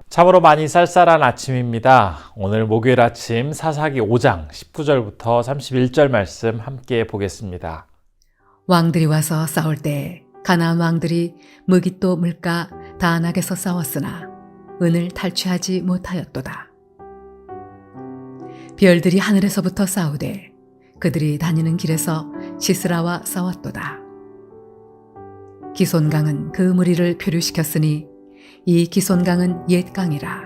참으로 많이 쌀쌀한 아침입니다. 오늘 목요일 아침 사사기 5장 19절부터 31절 말씀 함께 보겠습니다. 왕들이 와서 싸울 때 가나안 왕들이 무깃도 물가 다안악에서 싸웠으나 은을 탈취하지 못하였도다. 별들이 하늘에서부터 싸우되 그들이 다니는 길에서 시스라와 싸웠도다. 기손강은 그 무리를 표류시켰으니 이 기손강은 옛 강이라.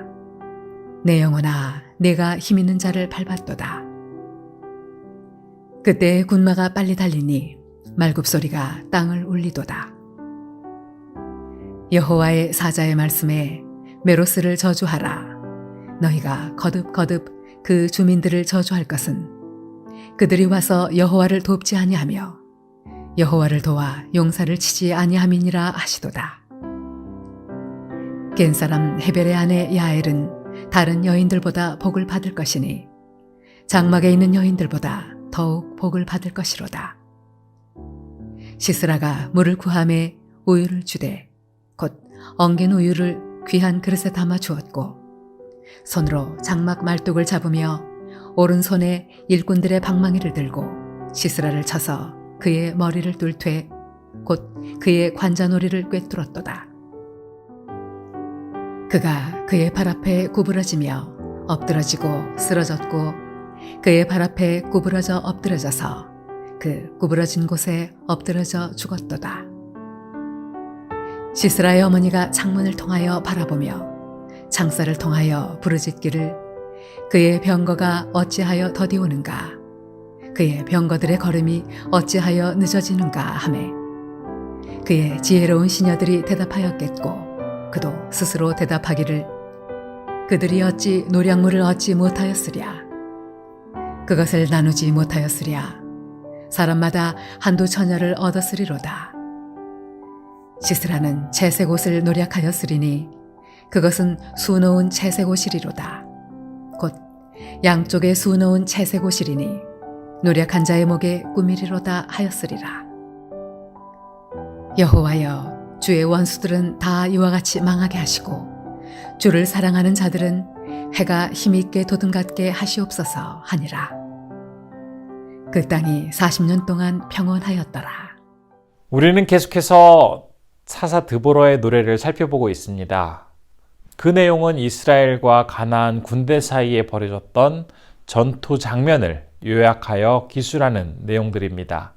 내 영혼아, 내가 힘있는 자를 밟았도다. 그때 군마가 빨리 달리니 말굽소리가 땅을 울리도다. 여호와의 사자의 말씀에 메로스를 저주하라. 너희가 거듭거듭 그 주민들을 저주할 것은 그들이 와서 여호와를 돕지 아니하며 여호와를 도와 용사를 치지 아니함이니라 하시도다. 겐사람 헤벨의 아내 야엘은 다른 여인들보다 복을 받을 것이니 장막에 있는 여인들보다 더욱 복을 받을 것이로다. 시스라가 물을 구함에 우유를 주되 곧 엉긴 우유를 귀한 그릇에 담아 주었고 손으로 장막 말뚝을 잡으며 오른손에 일꾼들의 방망이를 들고 시스라를 쳐서 그의 머리를 뚫되 곧 그의 관자놀이를 꿰뚫었도다. 그가 그의 발 앞에 구부러지며 엎드러지고 쓰러졌고 그의 발 앞에 구부러져 엎드러져서 그 구부러진 곳에 엎드러져 죽었도다. 시스라의 어머니가 창문을 통하여 바라보며 창살을 통하여 부르짖기를 그의 병거가 어찌하여 더디오는가 그의 병거들의 걸음이 어찌하여 늦어지는가 하매 그의 지혜로운 시녀들이 대답하였겠고 그도 스스로 대답하기를 그들이 어찌 노량물을 얻지 못하였으랴 그것을 나누지 못하였으랴 사람마다 한두 처녀를 얻었으리로다. 시스라는 채색 옷을 노력하였으리니 그것은 수놓은 채색 옷이리로다. 곧 양쪽에 수놓은 채색 옷이리니 노력한 자의 목에 꾸미리로다 하였으리라. 여호와여, 주의 원수들은 다 이와 같이 망하게 하시고 주를 사랑하는 자들은 해가 힘있게 도둠같게 하시옵소서 하니라. 그 땅이 40년 동안 평온하였더라. 우리는 계속해서 사사 드보라의 노래를 살펴보고 있습니다. 그 내용은 이스라엘과 가나안 군대 사이에 벌어졌던 전투 장면을 요약하여 기술하는 내용들입니다.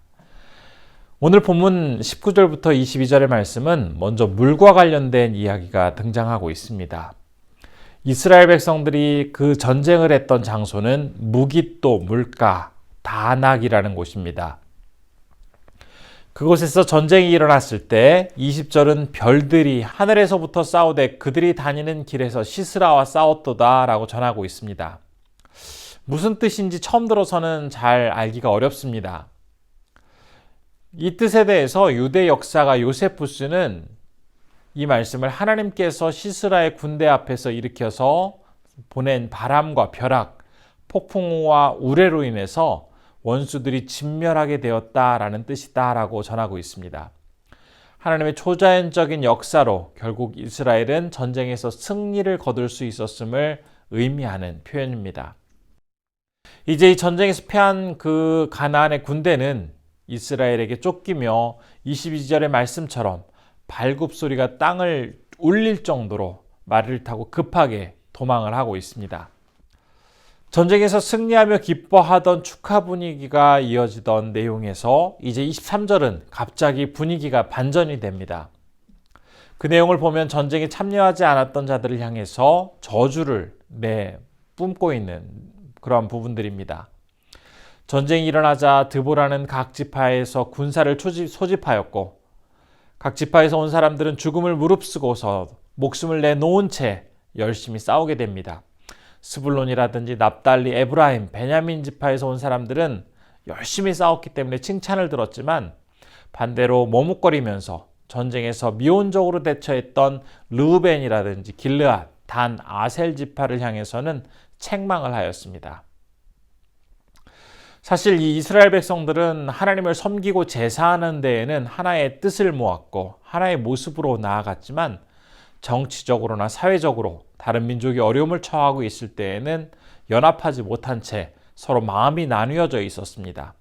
오늘 본문 19절부터 22절의 말씀은 먼저 물과 관련된 이야기가 등장하고 있습니다. 이스라엘 백성들이 그 전쟁을 했던 장소는 무깃도 물가 다낙이라는 곳입니다. 그곳에서 전쟁이 일어났을 때 20절은 별들이 하늘에서부터 싸우되 그들이 다니는 길에서 시스라와 싸웠도다 라고 전하고 있습니다. 무슨 뜻인지 처음 들어서는 잘 알기가 어렵습니다. 이 뜻에 대해서 유대 역사가 요세푸스는 이 말씀을 하나님께서 시스라의 군대 앞에서 일으켜서 보낸 바람과 벼락, 폭풍우와 우레로 인해서 원수들이 진멸하게 되었다라는 뜻이다라고 전하고 있습니다. 하나님의 초자연적인 역사로 결국 이스라엘은 전쟁에서 승리를 거둘 수 있었음을 의미하는 표현입니다. 이제 이 전쟁에서 패한 그 가나안의 군대는 이스라엘에게 쫓기며 22절의 말씀처럼 발굽소리가 땅을 울릴 정도로 말을 타고 급하게 도망을 하고 있습니다. 전쟁에서 승리하며 기뻐하던 축하 분위기가 이어지던 내용에서 이제 23절은 갑자기 분위기가 반전이 됩니다. 그 내용을 보면 전쟁에 참여하지 않았던 자들을 향해서 저주를 뿜고 있는 그런 부분들입니다. 전쟁이 일어나자 드보라는 각 지파에서 군사를 소집하였고 각 지파에서 온 사람들은 죽음을 무릅쓰고서 목숨을 내놓은 채 열심히 싸우게 됩니다. 스불론이라든지 납달리, 에브라임, 베냐민 지파에서 온 사람들은 열심히 싸웠기 때문에 칭찬을 들었지만 반대로 머뭇거리면서 전쟁에서 미온적으로 대처했던 르우벤이라든지 길르앗, 단, 아셀 지파를 향해서는 책망을 하였습니다. 사실 이 이스라엘 백성들은 하나님을 섬기고 제사하는 데에는 하나의 뜻을 모았고 하나의 모습으로 나아갔지만 정치적으로나 사회적으로 다른 민족이 어려움을 처하고 있을 때에는 연합하지 못한 채 서로 마음이 나뉘어져 있었습니다.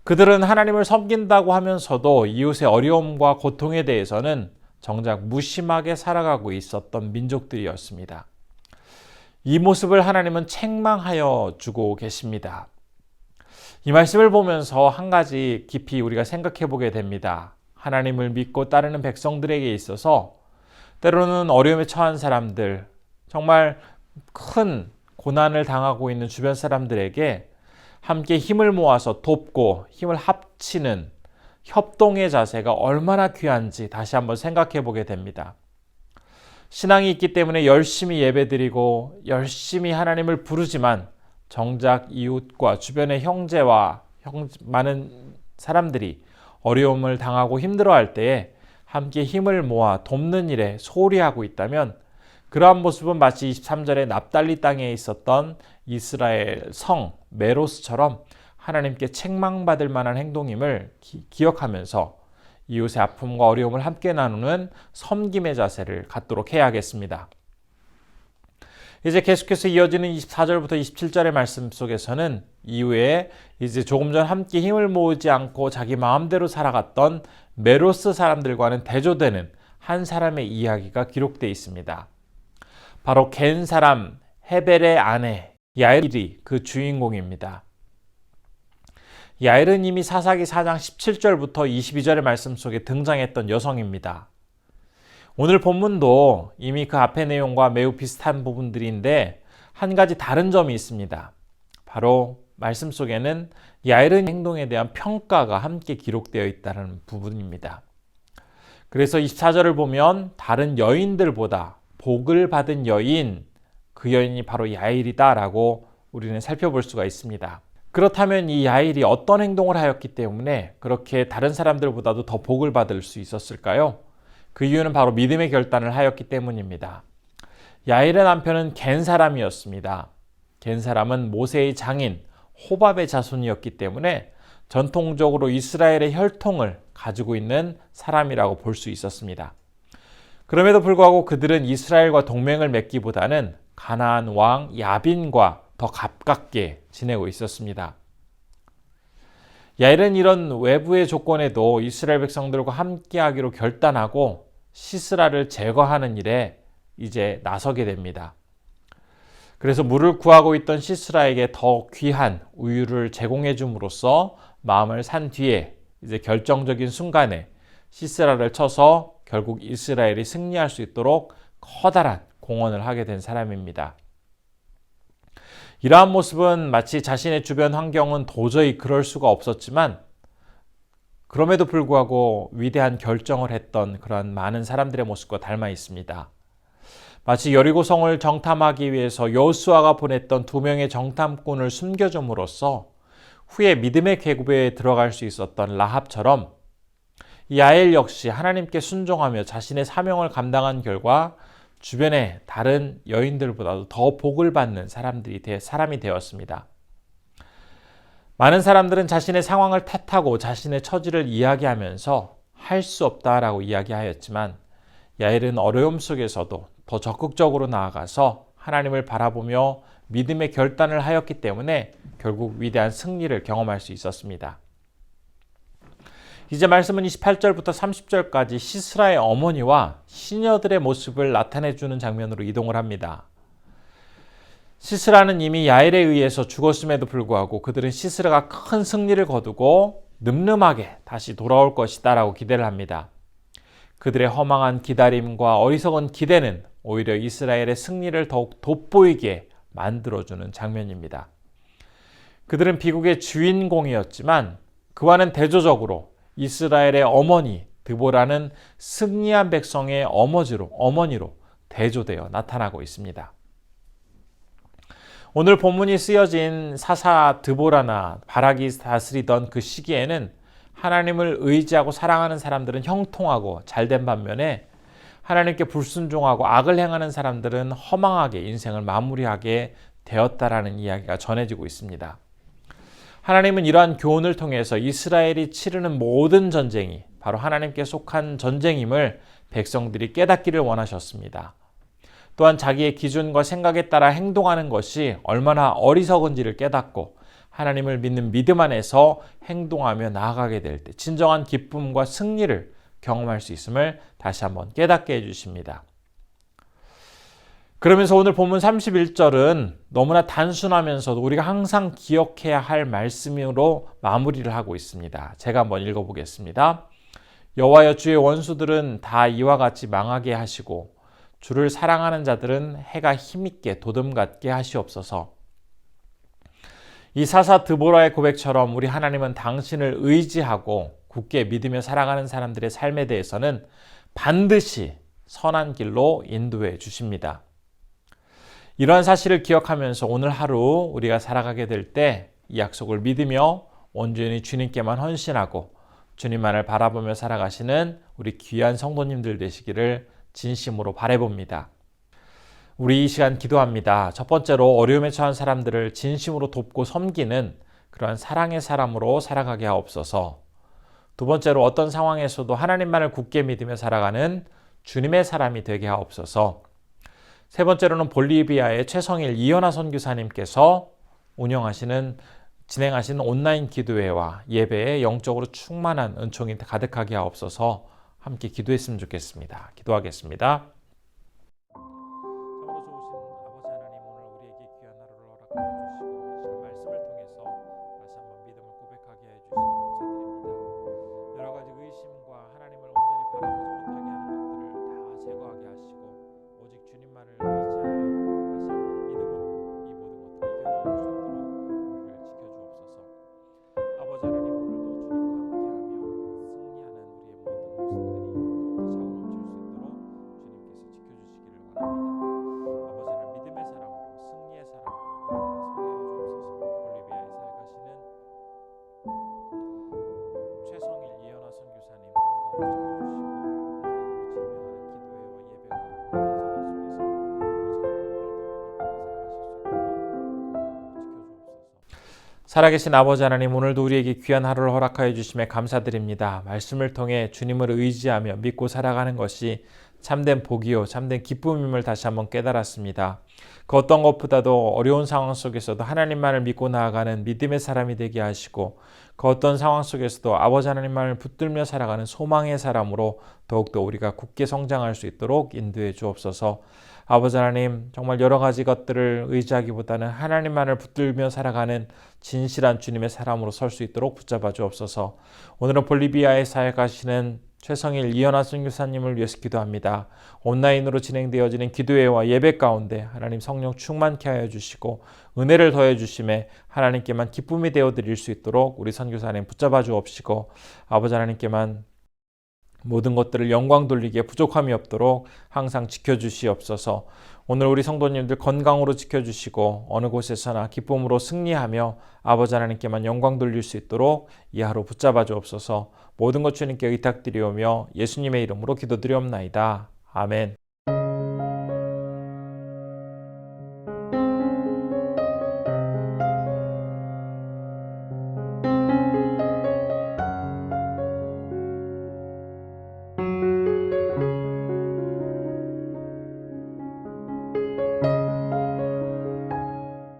그들은 하나님을 섬긴다고 하면서도 이웃의 어려움과 고통에 대해서는 정작 무심하게 살아가고 있었던 민족들이었습니다. 이 모습을 하나님은 책망하여 주고 계십니다. 이 말씀을 보면서 한 가지 깊이 우리가 생각해 보게 됩니다. 하나님을 믿고 따르는 백성들에게 있어서 때로는 어려움에 처한 사람들, 정말 큰 고난을 당하고 있는 주변 사람들에게 함께 힘을 모아서 돕고 힘을 합치는 협동의 자세가 얼마나 귀한지 다시 한번 생각해 보게 됩니다. 신앙이 있기 때문에 열심히 예배드리고 열심히 하나님을 부르지만 정작 이웃과 주변의 형제와 많은 사람들이 어려움을 당하고 힘들어할 때에 함께 힘을 모아 돕는 일에 소홀히 하고 있다면 그러한 모습은 마치 23절에 납달리 땅에 있었던 이스라엘 성 메로스처럼 하나님께 책망받을 만한 행동임을 기억하면서 이웃의 아픔과 어려움을 함께 나누는 섬김의 자세를 갖도록 해야겠습니다. 이제 계속해서 이어지는 24절부터 27절의 말씀 속에서는 이후에 이제 조금 전 함께 힘을 모으지 않고 자기 마음대로 살아갔던 메로스 사람들과는 대조되는 한 사람의 이야기가 기록되어 있습니다. 바로 겐 사람 헤벨의 아내 야일이 그 주인공입니다. 야일은 이미 사사기 4장 17절부터 22절의 말씀 속에 등장했던 여성입니다. 오늘 본문도 이미 그 앞의 내용과 매우 비슷한 부분들인데 한 가지 다른 점이 있습니다. 바로 말씀 속에는 야일의 행동에 대한 평가가 함께 기록되어 있다는 부분입니다. 그래서 24절을 보면 다른 여인들보다 복을 받은 여인, 그 여인이 바로 야일이다라고 우리는 살펴볼 수가 있습니다. 그렇다면 이 야일이 어떤 행동을 하였기 때문에 그렇게 다른 사람들보다도 더 복을 받을 수 있었을까요? 그 이유는 바로 믿음의 결단을 하였기 때문입니다. 야일의 남편은 겐 사람이었습니다. 겐 사람은 모세의 장인 호밥의 자손이었기 때문에 전통적으로 이스라엘의 혈통을 가지고 있는 사람이라고 볼 수 있었습니다. 그럼에도 불구하고 그들은 이스라엘과 동맹을 맺기보다는 가나안 왕 야빈과 더 가깝게 지내고 있었습니다. 야일은 이런 외부의 조건에도 이스라엘 백성들과 함께하기로 결단하고 시스라를 제거하는 일에 이제 나서게 됩니다. 그래서 물을 구하고 있던 시스라에게 더 귀한 우유를 제공해 줌으로써 마음을 산 뒤에 이제 결정적인 순간에 시스라를 쳐서 결국 이스라엘이 승리할 수 있도록 커다란 공헌을 하게 된 사람입니다. 이러한 모습은 마치 자신의 주변 환경은 도저히 그럴 수가 없었지만 그럼에도 불구하고 위대한 결정을 했던 그런 많은 사람들의 모습과 닮아 있습니다. 마치 여리고성을 정탐하기 위해서 여호수아가 보냈던 2명의 정탐꾼을 숨겨줌으로써 후에 믿음의 계급에 들어갈 수 있었던 라합처럼 야엘 역시 하나님께 순종하며 자신의 사명을 감당한 결과 주변의 다른 여인들보다도 더 복을 받는 사람이 되었습니다. 많은 사람들은 자신의 상황을 탓하고 자신의 처지를 이야기하면서 할 수 없다라고 이야기하였지만 야엘은 어려움 속에서도 더 적극적으로 나아가서 하나님을 바라보며 믿음의 결단을 하였기 때문에 결국 위대한 승리를 경험할 수 있었습니다. 이제 말씀은 28절부터 30절까지 시스라의 어머니와 시녀들의 모습을 나타내주는 장면으로 이동을 합니다. 시스라는 이미 야엘에 의해서 죽었음에도 불구하고 그들은 시스라가 큰 승리를 거두고 늠름하게 다시 돌아올 것이다 라고 기대를 합니다. 그들의 허망한 기다림과 어리석은 기대는 오히려 이스라엘의 승리를 더욱 돋보이게 만들어주는 장면입니다. 그들은 비극의 주인공이었지만 그와는 대조적으로 이스라엘의 어머니 드보라는 승리한 백성의 어머니로 대조되어 나타나고 있습니다. 오늘 본문이 쓰여진 사사 드보라나 바락이 다스리던 그 시기에는 하나님을 의지하고 사랑하는 사람들은 형통하고 잘된 반면에 하나님께 불순종하고 악을 행하는 사람들은 허망하게 인생을 마무리하게 되었다라는 이야기가 전해지고 있습니다. 하나님은 이러한 교훈을 통해서 이스라엘이 치르는 모든 전쟁이 바로 하나님께 속한 전쟁임을 백성들이 깨닫기를 원하셨습니다. 또한 자기의 기준과 생각에 따라 행동하는 것이 얼마나 어리석은지를 깨닫고 하나님을 믿는 믿음 안에서 행동하며 나아가게 될 때 진정한 기쁨과 승리를 경험할 수 있음을 다시 한번 깨닫게 해주십니다. 그러면서 오늘 본문 31절은 너무나 단순하면서도 우리가 항상 기억해야 할 말씀으로 마무리를 하고 있습니다. 제가 한번 읽어보겠습니다. 여호와여, 주의 원수들은 다 이와 같이 망하게 하시고 주를 사랑하는 자들은 해가 힘있게 도듬같게 하시옵소서. 이 사사 드보라의 고백처럼 우리 하나님은 당신을 의지하고 굳게 믿으며 살아가는 사람들의 삶에 대해서는 반드시 선한 길로 인도해 주십니다. 이러한 사실을 기억하면서 오늘 하루 우리가 살아가게 될 때 이 약속을 믿으며 온전히 주님께만 헌신하고 주님만을 바라보며 살아가시는 우리 귀한 성도님들 되시기를 진심으로 바라봅니다. 우리 이 시간 기도합니다. 첫 번째로 어려움에 처한 사람들을 진심으로 돕고 섬기는 그러한 사랑의 사람으로 살아가게 하옵소서. 두 번째로 어떤 상황에서도 하나님만을 굳게 믿으며 살아가는 주님의 사람이 되게 하옵소서. 세 번째로는 볼리비아의 최성일 이현아 선교사님께서 진행하시는 온라인 기도회와 예배에 영적으로 충만한 은총이 가득하게 하옵소서. 함께 기도했으면 좋겠습니다. 기도하겠습니다. 살아계신 아버지 하나님, 오늘도 우리에게 귀한 하루를 허락하여 주심에 감사드립니다. 말씀을 통해 주님을 의지하며 믿고 살아가는 것이 참된 복이요 참된 기쁨임을 다시 한번 깨달았습니다. 그 어떤 것보다도 어려운 상황 속에서도 하나님만을 믿고 나아가는 믿음의 사람이 되게 하시고, 그 어떤 상황 속에서도 아버지 하나님만을 붙들며 살아가는 소망의 사람으로 더욱더 우리가 굳게 성장할 수 있도록 인도해 주옵소서. 아버지 하나님, 정말 여러 가지 것들을 의지하기보다는 하나님만을 붙들며 살아가는 진실한 주님의 사람으로 설 수 있도록 붙잡아 주옵소서. 오늘은 볼리비아에 사역하시는 최성일 이현아 선교사님을 위해서 기도합니다. 온라인으로 진행되어지는 기도회와 예배 가운데 하나님 성령 충만케 하여 주시고 은혜를 더해 주심에 하나님께만 기쁨이 되어 드릴 수 있도록 우리 선교사님 붙잡아 주옵시고, 아버지 하나님께만 모든 것들을 영광 돌리기에 부족함이 없도록 항상 지켜주시옵소서. 오늘 우리 성도님들 건강으로 지켜주시고 어느 곳에서나 기쁨으로 승리하며 아버지 하나님께만 영광 돌릴 수 있도록 이 하루 붙잡아 주옵소서. 모든 것 주님께 의탁드리오며 예수님의 이름으로 기도드리옵나이다. 아멘.